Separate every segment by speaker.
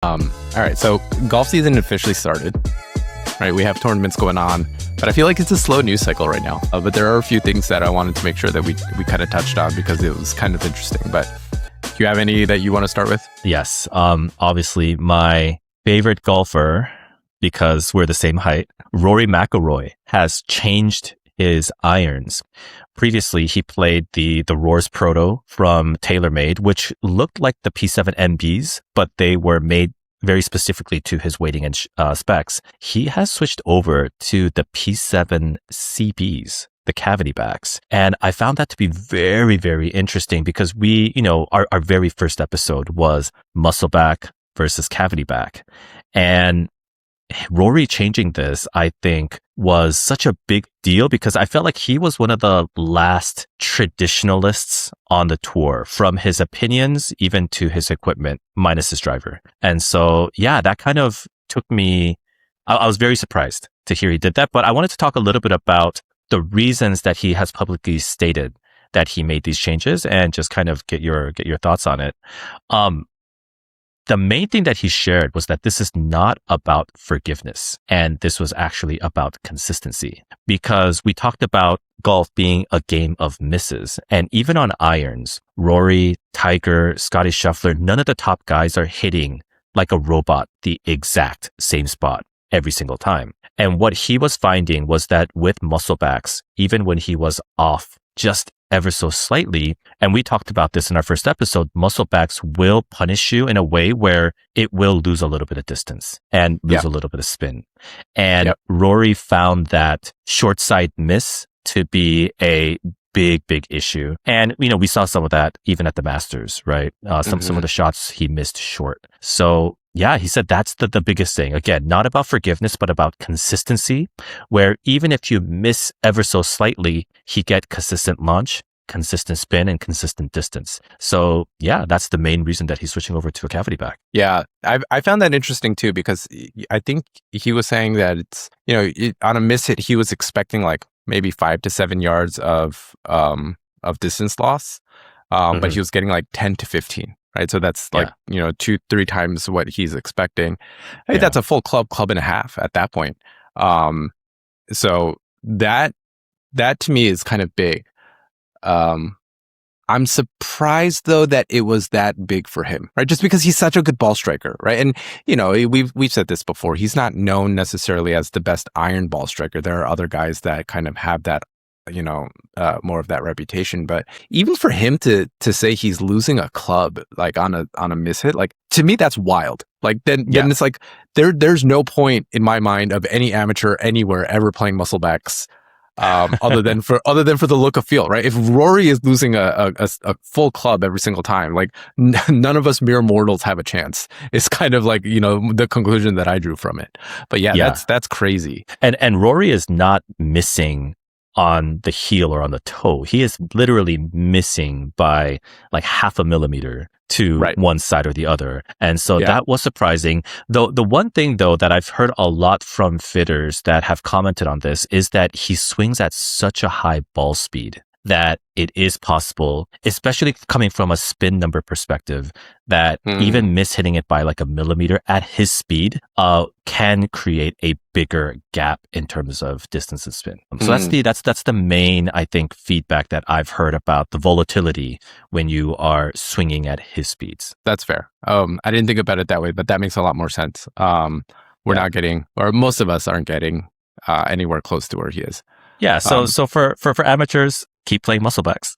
Speaker 1: All right, so golf season officially started, right? We have tournaments going on, but I feel like it's a slow news cycle right now. But there are a few things that I wanted to make sure that we kind of touched on because it was kind of interesting. But do you have any that you want to start with?
Speaker 2: Yes. Obviously, my favorite golfer, because we're the same height, Rory McIlroy, has changed his irons. Previously, he played the Roars Proto from TaylorMade, which looked like the P7 MBs, but they were made very specifically to his weighting and specs. He has switched over to the P7 CBs, the cavity backs. And I found that to be very, very interesting because our very first episode was muscle back versus cavity back. And Rory changing this, I think, was such a big deal because I felt like he was one of the last traditionalists on the tour, from his opinions even to his equipment, minus his driver. And so, yeah, that kind of took me, I was very surprised to hear he did that. But I wanted to talk a little bit about the reasons that he has publicly stated that he made these changes and just kind of get your thoughts on it. The main thing that he shared was that this is not about forgiveness, and this was actually about consistency, because we talked about golf being a game of misses. And even on irons, Rory, Tiger, Scotty Scheffler, none of the top guys are hitting like a robot the exact same spot every single time. And what he was finding was that with muscle backs, even when he was off just ever so slightly, and we talked about this in our first episode, muscle backs will punish you in a way where it will lose a little bit of distance and lose a little bit of spin. And Rory found that short side miss to be a big issue. And, we saw some of that even at the Masters, right? Some of the shots he missed short. So yeah, he said that's the biggest thing. Again, not about forgiveness, but about consistency, where even if you miss ever so slightly, he get consistent launch, consistent spin, and consistent distance. So yeah, that's the main reason that he's switching over to a cavity back.
Speaker 1: Yeah, I found that interesting too, because I think he was saying that it's, on a miss hit, he was expecting like maybe 5 to 7 yards of distance loss, but he was getting like 10 to 15. Right. So that's like, 2-3 times what he's expecting. I think that's a full club and a half at that point. So that to me is kind of big. I'm surprised though that it was that big for him, right? Just because he's such a good ball striker, right? And, we've said this before. He's not known necessarily as the best iron ball striker. There are other guys that kind of have that, more of that reputation. But even for him to say he's losing a club like on a miss hit, like, to me that's wild. Like then it's like there's no point in my mind of any amateur anywhere ever playing muscle backs other than for the look of feel, right? If Rory is losing a full club every single time, like none of us mere mortals have a chance. It's kind of like, the conclusion that I drew from it. But that's crazy.
Speaker 2: And Rory is not missing on the heel or on the toe. He is literally missing by like 0.5 millimeter to one side or the other. And so that was surprising. Though the one thing though that I've heard a lot from fitters that have commented on this is that he swings at such a high ball speed that it is possible, especially coming from a spin number perspective, that even mishitting it by like 1 millimeter at his speed can create a bigger gap in terms of distance and spin. So that's the main, I think, feedback that I've heard about the volatility when you are swinging at his speeds.
Speaker 1: That's fair. I didn't think about it that way, but that makes a lot more sense. We're not getting, or most of us aren't getting anywhere close to where he is.
Speaker 2: Yeah. So for amateurs, keep playing muscle backs.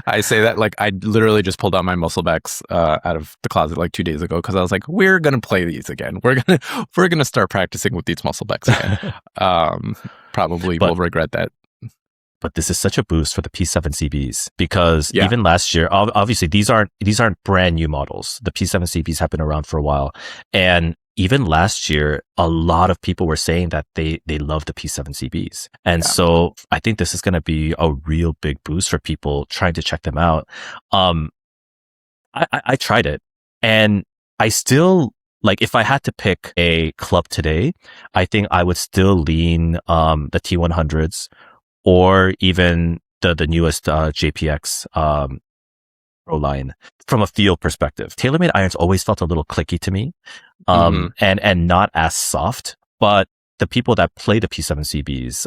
Speaker 1: I say that like I literally just pulled out my muscle backs out of the closet like 2 days ago because I was like, we're gonna play these again. We're gonna start practicing with these muscle backs again. Probably will regret that.
Speaker 2: But this is such a boost for the P7 CBs because even last year, obviously these aren't brand new models. The P7 CBs have been around for a while, and even last year, a lot of people were saying that they love the P7 CBs. And so I think this is going to be a real big boost for people trying to check them out. I tried it and I still, like, if I had to pick a club today, I think I would still lean the T100s or even the newest JPX pro line from a feel perspective. TaylorMade irons always felt a little clicky to me, and not as soft. But the people that play the P7CBs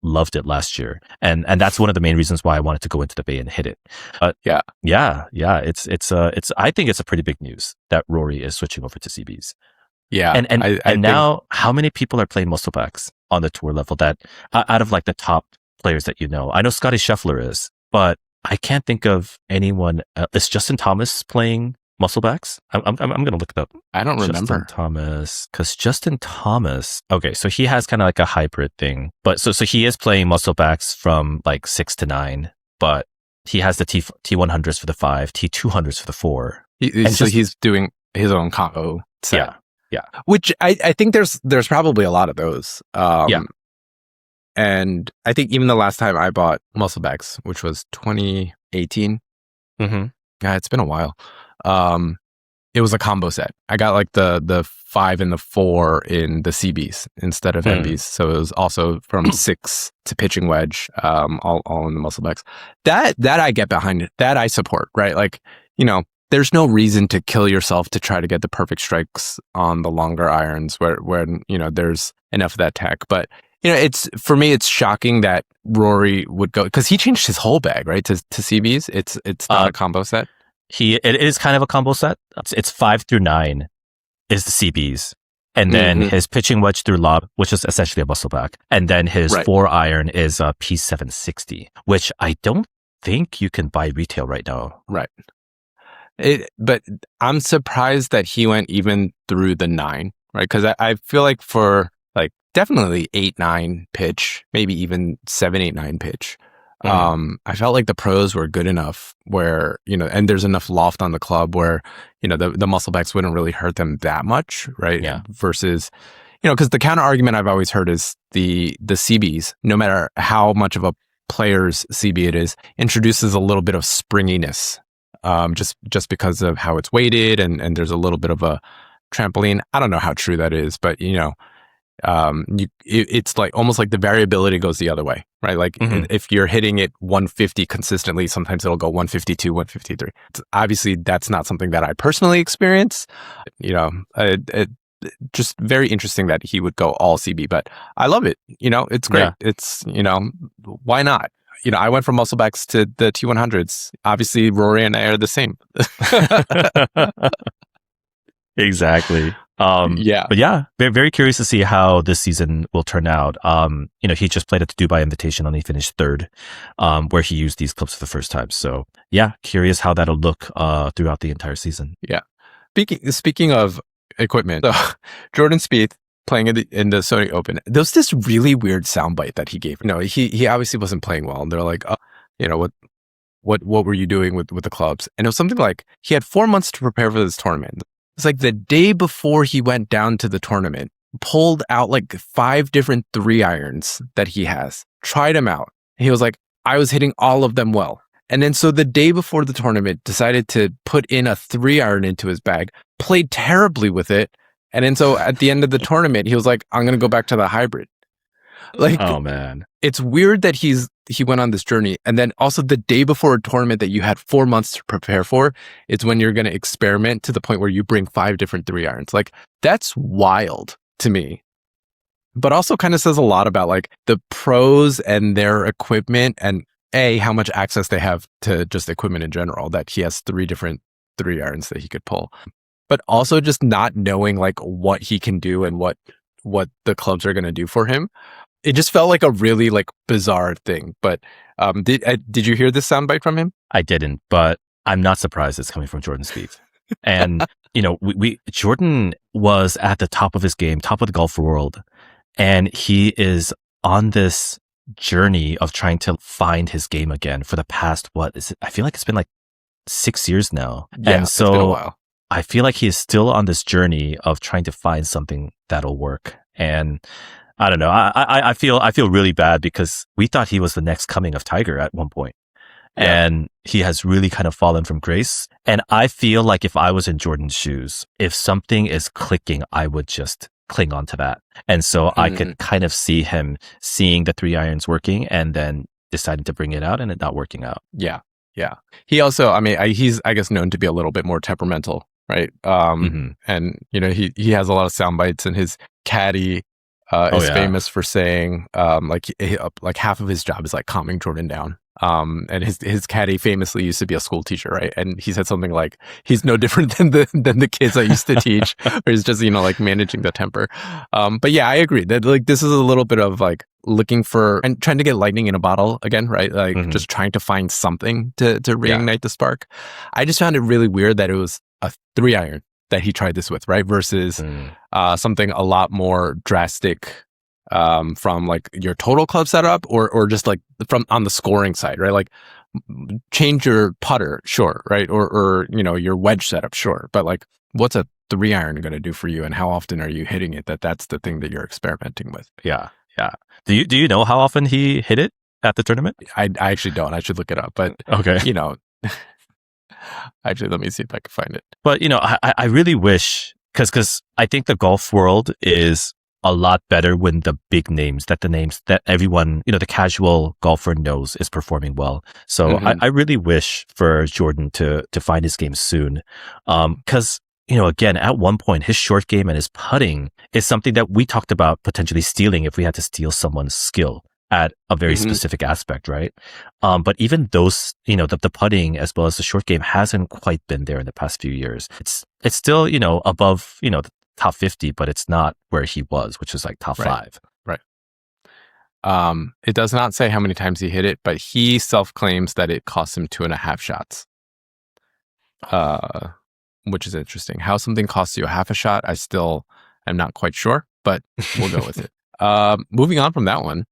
Speaker 2: loved it last year, and that's one of the main reasons why I wanted to go into the bay and hit it. But yeah. It's I think it's a pretty big news that Rory is switching over to CBs.
Speaker 1: Yeah,
Speaker 2: and now how many people are playing musclebacks on the tour level that out of like the top players that you know? I know Scotty Scheffler is, but I can't think of anyone. Is Justin Thomas playing musclebacks? I'm going to look it up.
Speaker 1: I don't remember
Speaker 2: Justin Thomas, because Justin Thomas. Okay, so he has kind of like a hybrid thing, but so he is playing musclebacks from like 6 to 9, but he has the T100s for the 5, T200s for the 4.
Speaker 1: He's doing his own combo set.
Speaker 2: Yeah.
Speaker 1: Which I think there's probably a lot of those. And I think even the last time I bought musclebacks, which was 2018. Yeah, it's been a while. It was a combo set. I got like the 5 and the 4 in the CBs instead of MBs. So it was also from 6 to pitching wedge, all in the musclebacks. That I get behind it. That I support, right? Like, you know, there's no reason to kill yourself to try to get the perfect strikes on the longer irons where you know, there's enough of that tech. But, you know, for me, it's shocking that Rory would go, because he changed his whole bag, right? To CBs. It's not a combo set.
Speaker 2: It is kind of a combo set. It's 5 through 9 is the CBs. And then his pitching wedge through lob, which is essentially a muscleback. And then his 4 iron is a P760, which I don't think you can buy retail right now.
Speaker 1: Right. But I'm surprised that he went even through the 9, right? Because I feel like for like definitely 8-9 pitch, maybe even 7-8-9 pitch, I felt like the pros were good enough where, you know, and there's enough loft on the club where, you know, the musclebacks wouldn't really hurt them that much, right?
Speaker 2: Yeah.
Speaker 1: Versus, you know, because the counter argument I've always heard is the CBs, no matter how much of a player's CB it is, introduces a little bit of springiness. Just because of how it's weighted and there's a little bit of a trampoline. I don't know how true that is, but you know, it's like almost like the variability goes the other way, right? Like if you're hitting it 150 consistently, sometimes it'll go 152, 153. Obviously, that's not something that I personally experience. You know, it just very interesting that he would go all CB, but I love it. You know, it's great. Yeah. It's, you know, why not? You know, I went from musclebacks to the T100s. Obviously, Rory and I are the same.
Speaker 2: Exactly.
Speaker 1: Yeah.
Speaker 2: But yeah, very, very curious to see how this season will turn out. You know, he just played at the Dubai Invitational and he finished 3rd, where he used these clips for the first time. So yeah, curious how that'll look throughout the entire season.
Speaker 1: Yeah. Speaking of equipment, so Jordan Spieth playing in the Sony Open, there was this really weird soundbite that he gave. No, he obviously wasn't playing well, and they're like, oh, you know, what were you doing with the clubs? And it was something like he had 4 months to prepare for this tournament. It's like the day before he went down to the tournament, pulled out like 5 different 3 irons that he has, tried them out. He was like, I was hitting all of them well. And then so the day before the tournament, decided to put in a 3 iron into his bag, played terribly with it. And then so at the end of the tournament, he was like, I'm going to go back to the hybrid. Like,
Speaker 2: oh man,
Speaker 1: it's weird that he went on this journey. And then also the day before a tournament that you had 4 months to prepare for, it's when you're going to experiment to the point where you bring 5 different 3 irons. Like, that's wild to me. But also kind of says a lot about like the pros and their equipment and how much access they have to just equipment in general, that he has 3 different 3 irons that he could pull. But also just not knowing like what he can do and what the clubs are going to do for him. It just felt like a really like bizarre thing. But did you hear this soundbite from him?
Speaker 2: I didn't, but I'm not surprised it's coming from Jordan Spieth. And you know, Jordan was at the top of his game, top of the golf world, and he is on this journey of trying to find his game again for the past I feel like it's been like 6 years now.
Speaker 1: Yeah,
Speaker 2: and so
Speaker 1: it's been a while.
Speaker 2: I feel like he is still on this journey of trying to find something that'll work. And I don't know. I feel really bad because we thought he was the next coming of Tiger at one point. Yeah. And he has really kind of fallen from grace. And I feel like if I was in Jordan's shoes, if something is clicking, I would just cling on to that. And so I could kind of see him seeing the 3 irons working and then deciding to bring it out and it not working out.
Speaker 1: Yeah. Yeah. He also, I mean, he's, I guess, known to be a little bit more temperamental, right? And, you know, he has a lot of sound bites, and his caddy is famous for saying, like half of his job is like calming Jordan down. And his caddy famously used to be a school teacher, right? And he said something like, he's no different than the kids I used to teach, or he's just, you know, like managing the temper. But yeah, I agree that like this is a little bit of like looking for and trying to get lightning in a bottle again, right? Like just trying to find something to reignite the spark. I just found it really weird that it was a 3-iron that he tried this with, right? Versus something a lot more drastic from like your total club setup or just like from on the scoring side, right? Like change your putter, sure, right? Or you know, your wedge setup, sure. But like what's a 3-iron going to do for you, and how often are you hitting it? That's the thing that you're experimenting with.
Speaker 2: Yeah. Do you know how often he hit it at the tournament?
Speaker 1: I actually don't. I should look it up. But
Speaker 2: okay,
Speaker 1: you know, actually, let me see if I can find it.
Speaker 2: But you know, I really wish, because I think the golf world is a lot better when the big names, the names that everyone, you know, the casual golfer knows is performing well. So I really wish for Jordan to find his game soon. Because, you know, again, at one point, his short game and his putting is something that we talked about potentially stealing if we had to steal someone's skill at a very specific aspect, right? But even those, you know, the putting as well as the short game hasn't quite been there in the past few years. It's still, you know, above, you know, the top 50, but it's not where he was, which is like top 5.
Speaker 1: Right. It does not say how many times he hit it, but he self-claims that it cost him 2.5 shots. Which is interesting. How something costs you a half a shot, I still am not quite sure, but we'll go with it. Moving on from that one,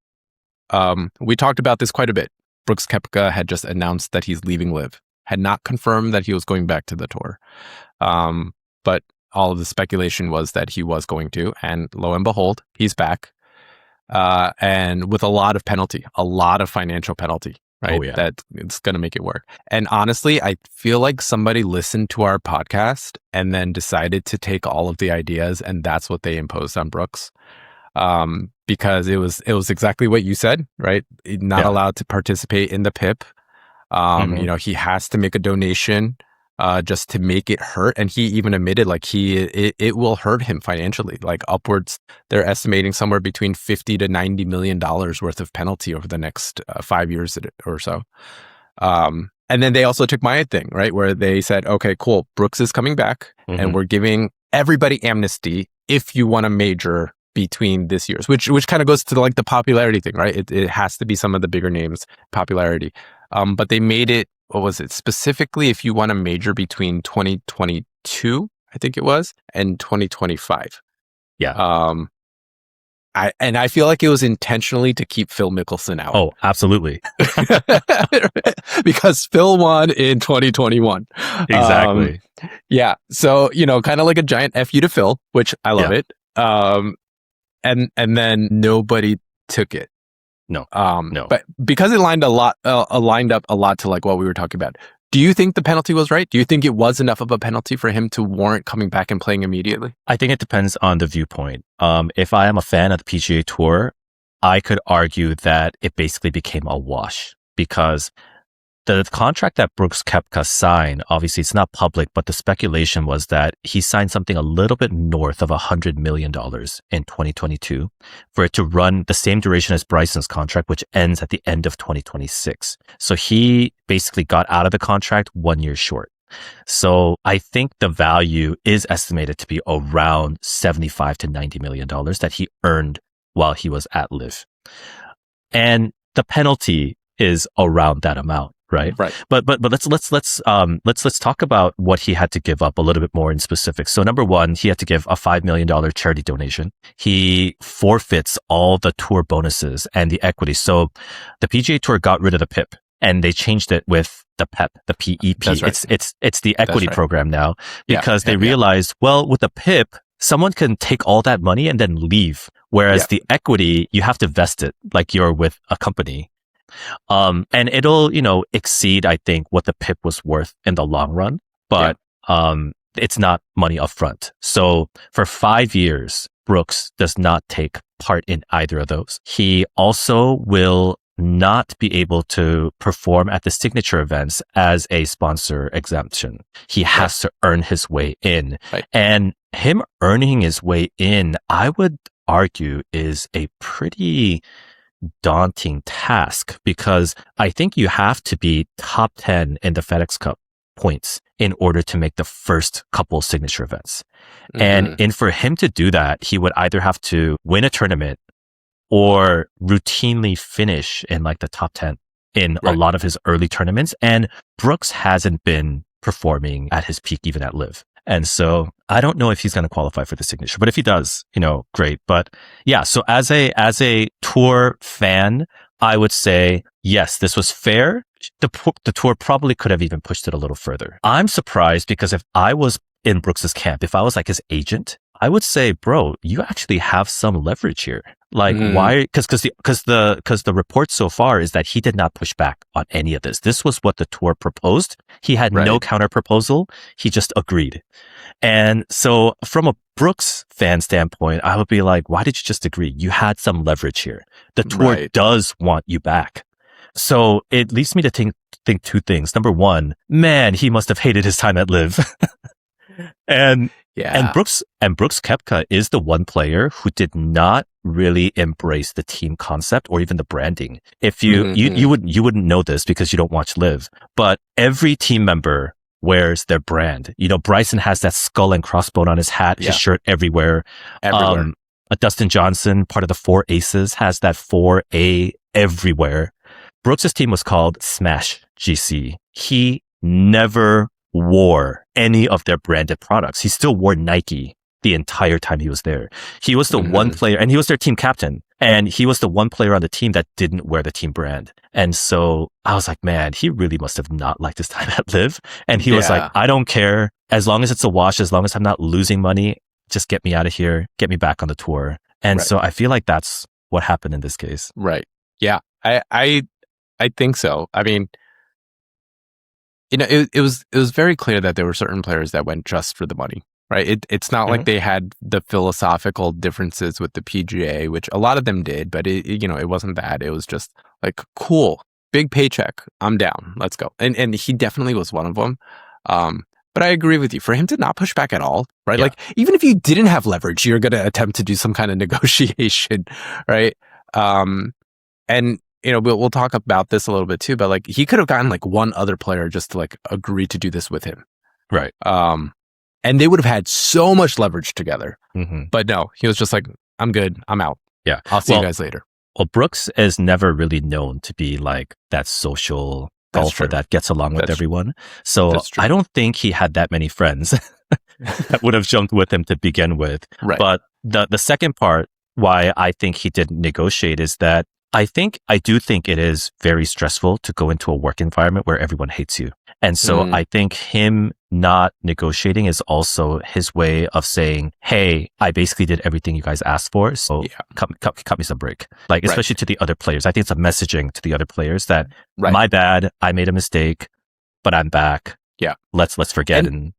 Speaker 1: we talked about this quite a bit. Brooks Koepka had just announced that he's leaving LIV, had not confirmed that he was going back to the tour. But all of the speculation was that he was going to, and lo and behold, he's back. And with a lot of financial penalty. Right?
Speaker 2: Oh, yeah.
Speaker 1: That it's going to make it work. And honestly, I feel like somebody listened to our podcast and then decided to take all of the ideas, and that's what they imposed on Brooks. Because it was exactly what you said, right? Not allowed to participate in the PIP. You know, he has to make a donation just to make it hurt. And he even admitted like it will hurt him financially, like upwards. They're estimating somewhere between $50 to $90 million worth of penalty over the next 5 years or so. And then they also took my thing, right? Where they said, okay, cool. Brooks is coming back and we're giving everybody amnesty if you want to major between this year's, which kind of goes to like the popularity thing, right? It has to be some of the bigger names popularity. But they made it, what was it? Specifically, if you want to major between 2022, I think it was, and 2025.
Speaker 2: Yeah.
Speaker 1: I feel like it was intentionally to keep Phil Mickelson out.
Speaker 2: Oh, absolutely.
Speaker 1: Because Phil won in 2021.
Speaker 2: Exactly.
Speaker 1: Yeah. So, you know, kind of like a giant F you to Phil, which I love it. And then nobody took it.
Speaker 2: No.
Speaker 1: But because it lined up a lot to like what we were talking about. Do you think the penalty was right? Do you think it was enough of a penalty for him to warrant coming back and playing immediately?
Speaker 2: I think it depends on the viewpoint. If I am a fan of the PGA Tour, I could argue that it basically became a wash because the contract that Brooks Koepka signed, obviously it's not public, but the speculation was that he signed something a little bit north of $100 million in 2022 for it to run the same duration as Bryson's contract, which ends at the end of 2026. So he basically got out of the contract 1 year short. So I think the value is estimated to be around $75 to $90 million that he earned while he was at LIV. And the penalty is around that amount. Right. But let's talk about what he had to give up a little bit more in specifics. So number one, he had to give a $5 million charity donation. He forfeits all the tour bonuses and the equity. So the PGA Tour got rid of the PIP and they changed it with the PEP, the PEP.
Speaker 1: That's right.
Speaker 2: It's the equity program now because they realized, well, with the PIP, someone can take all that money and then leave. Whereas the equity, you have to vest it like you're with a company. And it'll, you know, exceed, I think, what the PIP was worth in the long run, but, it's not money upfront. So for 5 years, Brooks does not take part in either of those. He also will not be able to perform at the signature events as a sponsor exemption. He has to earn his way in.
Speaker 1: Right.
Speaker 2: And him earning his way in, I would argue, is a pretty daunting task, because I think you have to be top 10 in the FedEx Cup points in order to make the first couple signature events. And for him to do that, he would either have to win a tournament or routinely finish in like the top 10 in a lot of his early tournaments. And Brooks hasn't been performing at his peak even at LIV. And so I don't know if he's going to qualify for the signature, but if he does, great. But yeah, so as a tour fan, I would say, yes, this was fair. The tour probably could have even pushed it a little further. I'm surprised because if I was in Brooks's camp, if I was like his agent, I would say, bro, you actually have some leverage here. Like why? Because the report so far is that he did not push back on any of this. This was what the tour proposed. He had no counter proposal. He just agreed. And so from a Brooks fan standpoint, I would be like, why did you just agree? You had some leverage here. The tour does want you back. So it leads me to think two things. Number one, man, he must have hated his time at LIV. And Brooks Koepka is the one player who did not really embrace the team concept or even the branding. If you wouldn't know this because you don't watch LIV, but every team member wears their brand. Bryson has that skull and crossbone on his hat, his shirt everywhere. Dustin Johnson, part of the 4 Aces, has that 4A everywhere. Brooks' team was called Smash GC. He never wore any of their branded products. He still wore Nike the entire time he was there. He was the one player, and he was their team captain, and he was the one player on the team that didn't wear the team brand. And so I was like, man, he really must have not liked his time at LIV. And he was like, I don't care. As long as it's a wash, as long as I'm not losing money, just get me out of here, get me back on the tour. And so I feel like that's what happened in this case.
Speaker 1: Right. Yeah. I think so. I mean, it was very clear that there were certain players that went just for the money, right? It's not like they had the philosophical differences with the PGA, which a lot of them did, but it wasn't that. It was just like, cool, big paycheck, I'm down, let's go. And he definitely was one of them. But I agree with you. For him to not push back at all, right? Like, even if you didn't have leverage, you're going to attempt to do some kind of negotiation, right? And we'll talk about this a little bit too, but like he could have gotten like one other player just to like agree to do this with him.
Speaker 2: Right.
Speaker 1: And they would have had so much leverage together. But no, he was just like, I'm good. I'm out.
Speaker 2: Yeah.
Speaker 1: I'll see you guys later.
Speaker 2: Well, Brooks is never really known to be like that social golfer that gets along with everyone. So I don't think he had that many friends that would have jumped with him to begin with.
Speaker 1: Right.
Speaker 2: But the second part why I think he didn't negotiate is that I do think it is very stressful to go into a work environment where everyone hates you. And so I think him not negotiating is also his way of saying, hey, I basically did everything you guys asked for. So cut me some break. Like, especially to the other players. I think it's a messaging to the other players that my bad, I made a mistake, but I'm back. Yeah. Let's forget. And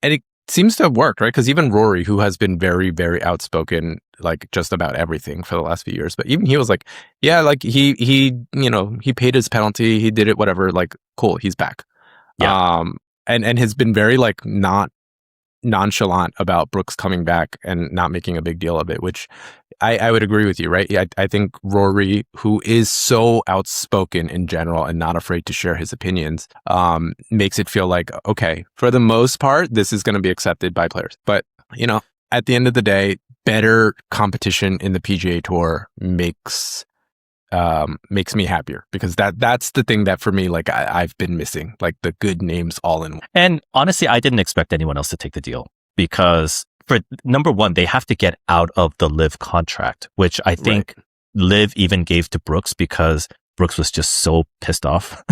Speaker 1: it seems to have worked, right? Because even Rory, who has been very, very outspoken, like just about everything for the last few years, but even he was like, yeah, like he paid his penalty, he did it, whatever, like, cool, he's back.
Speaker 2: Yeah.
Speaker 1: And has been very like not nonchalant about Brooks coming back and not making a big deal of it, which I would agree with you, right? I think Rory, who is so outspoken in general and not afraid to share his opinions, makes it feel like, okay, for the most part, this is going to be accepted by players. But, at the end of the day, better competition in the PGA Tour makes me happier, because that's the thing that for me, like I've been missing, like the good names all in one.
Speaker 2: And honestly, I didn't expect anyone else to take the deal, because for number one, they have to get out of the LIV contract, which I think LIV even gave to Brooks because Brooks was just so pissed off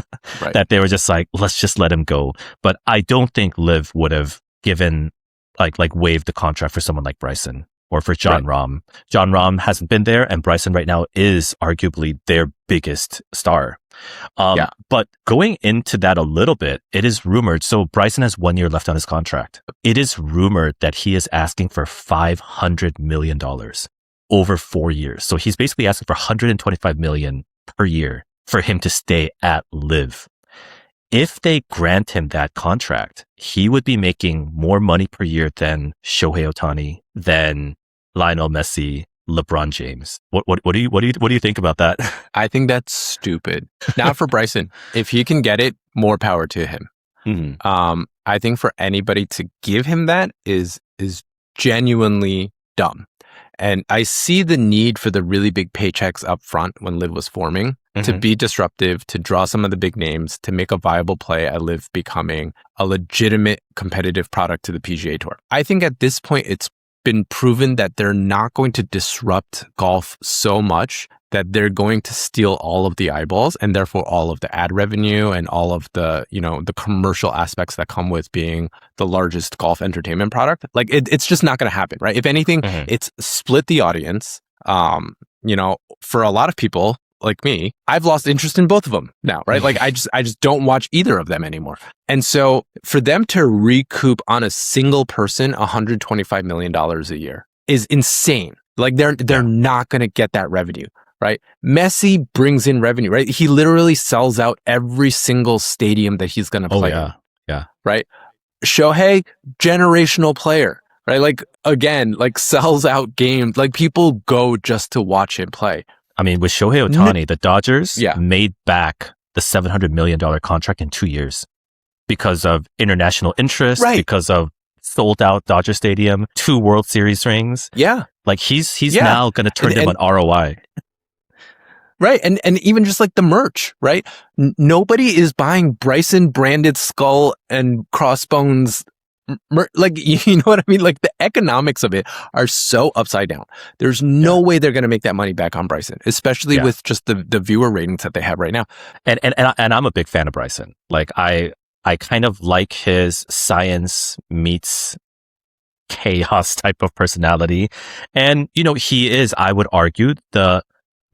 Speaker 2: that they were just like, let's just let him go. But I don't think LIV would have given like waived the contract for someone like Bryson or for John Rahm. John Rahm hasn't been there, and Bryson right now is arguably their biggest star. But going into that a little bit, it is rumored. So Bryson has 1 year left on his contract. It is rumored that he is asking for $500 million over 4 years. So he's basically asking for $125 million per year for him to stay at LIV. If they grant him that contract, he would be making more money per year than Shohei Ohtani, than Lionel Messi, LeBron James. What do you think about that?
Speaker 1: I think that's stupid. Not for Bryson. If he can get it, more power to him.
Speaker 2: Mm-hmm.
Speaker 1: I think for anybody to give him that is genuinely dumb. And I see the need for the really big paychecks up front when LIV was forming to be disruptive, to draw some of the big names, to make a viable play at LIV becoming a legitimate competitive product to the PGA Tour. I think at this point, it's been proven that they're not going to disrupt golf so much that they're going to steal all of the eyeballs and therefore all of the ad revenue and all of the, the commercial aspects that come with being the largest golf entertainment product. Like it's just not going to happen, right? If anything, it's split the audience. For a lot of people like me, I've lost interest in both of them now, right? Like I just don't watch either of them anymore. And so for them to recoup on a single person $125 million a year is insane. Like they're not going to get that revenue. Right? Messi brings in revenue, right? He literally sells out every single stadium that he's going to play in.
Speaker 2: Yeah.
Speaker 1: Right? Shohei, generational player, right? Like, again, like sells out games. Like people go just to watch him play.
Speaker 2: I mean, with Shohei Ohtani, the Dodgers
Speaker 1: Yeah.
Speaker 2: made back the $700 million contract in 2 years because of international interest,
Speaker 1: Right.
Speaker 2: because of sold out Dodger Stadium, 2 World Series rings.
Speaker 1: Yeah.
Speaker 2: Like he's
Speaker 1: Yeah.
Speaker 2: now going to turn them on ROI.
Speaker 1: Right. And even just like the merch, right? Nobody is buying Bryson branded skull and crossbones. Like, you know what I mean? Like the economics of it are so upside down. There's no way they're going to make that money back on Bryson, especially with just the viewer ratings that they have right now.
Speaker 2: And I'm a big fan of Bryson. Like I kind of like his science meets chaos type of personality. And, he is, I would argue, the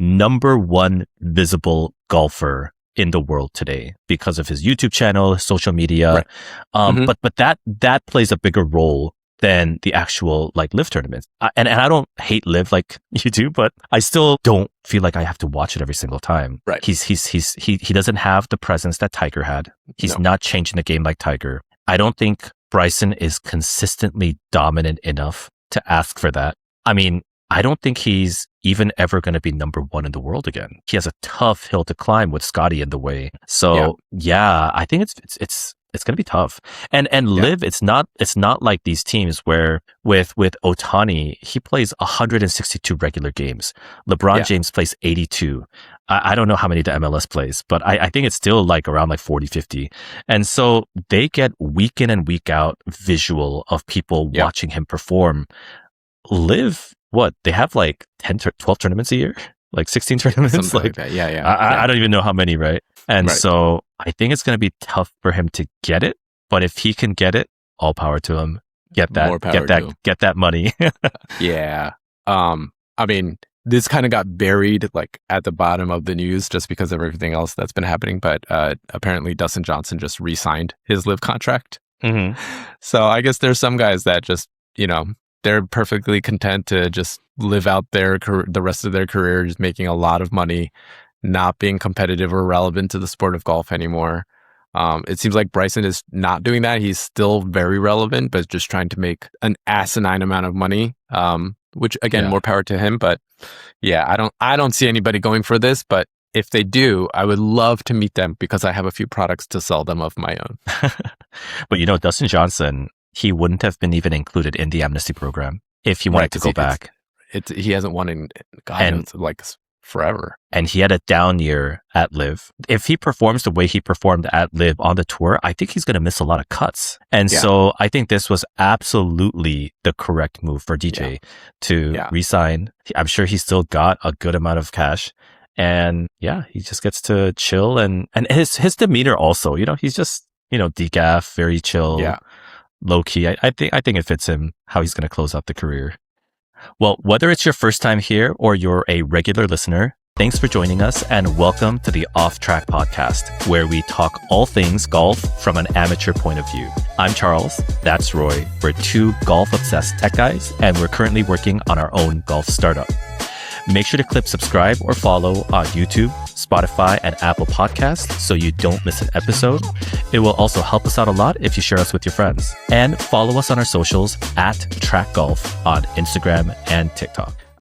Speaker 2: number one visible golfer in the world today because of his YouTube channel, social media. Right. But that plays a bigger role than the actual like LIV tournaments. And I don't hate LIV like you do, but I still don't feel like I have to watch it every single time.
Speaker 1: Right.
Speaker 2: He doesn't have the presence that Tiger had. He's not changing the game like Tiger. I don't think Bryson is consistently dominant enough to ask for that. I mean, I don't think he's even ever going to be number one in the world again. He has a tough hill to climb with Scotty in the way. So I think it's going to be tough. And LIV, it's not like these teams where with Ohtani, he plays 162 regular games. LeBron James plays 82. I don't know how many the MLS plays, but I think it's still like around like 40, 50. And so they get week in and week out visual of people watching him perform. LIV, what? They have like 10 to 12 tournaments a year? Like 16 tournaments?
Speaker 1: Something like that. Yeah.
Speaker 2: I don't even know how many, right? And so I think it's going to be tough for him to get it. But if he can get it, all power to him. Get that money.
Speaker 1: Yeah. I mean, this kind of got buried like at the bottom of the news just because of everything else that's been happening. But apparently Dustin Johnson just re-signed his LIV contract. So I guess there's some guys that just, they're perfectly content to just live out the rest of their career, just making a lot of money, not being competitive or relevant to the sport of golf anymore. It seems like Bryson is not doing that. He's still very relevant, but just trying to make an asinine amount of money, which again, more power to him. But yeah, I don't see anybody going for this, but if they do, I would love to meet them because I have a few products to sell them of my own.
Speaker 2: But Dustin Johnson, he wouldn't have been even included in the amnesty program if he wanted to go back.
Speaker 1: He hasn't won in like forever.
Speaker 2: And he had a down year at LIV. If he performs the way he performed at LIV on the tour, I think he's going to miss a lot of cuts. And so I think this was absolutely the correct move for DJ to resign. I'm sure he's still got a good amount of cash. And he just gets to chill and his demeanor also, he's just, decaf, very chill. Yeah. Low key. I think it fits him how he's going to close out the career. Well, whether it's your first time here or you're a regular listener, thanks for joining us and welcome to the Off Track podcast, where we talk all things golf from an amateur point of view. I'm Charles. That's Roy. We're 2 golf-obsessed tech guys, and we're currently working on our own golf startup. Make sure to click subscribe or follow on YouTube, Spotify, and Apple Podcasts so you don't miss an episode. It will also help us out a lot if you share us with your friends. And follow us on our socials at TRAQ Golf on Instagram and TikTok.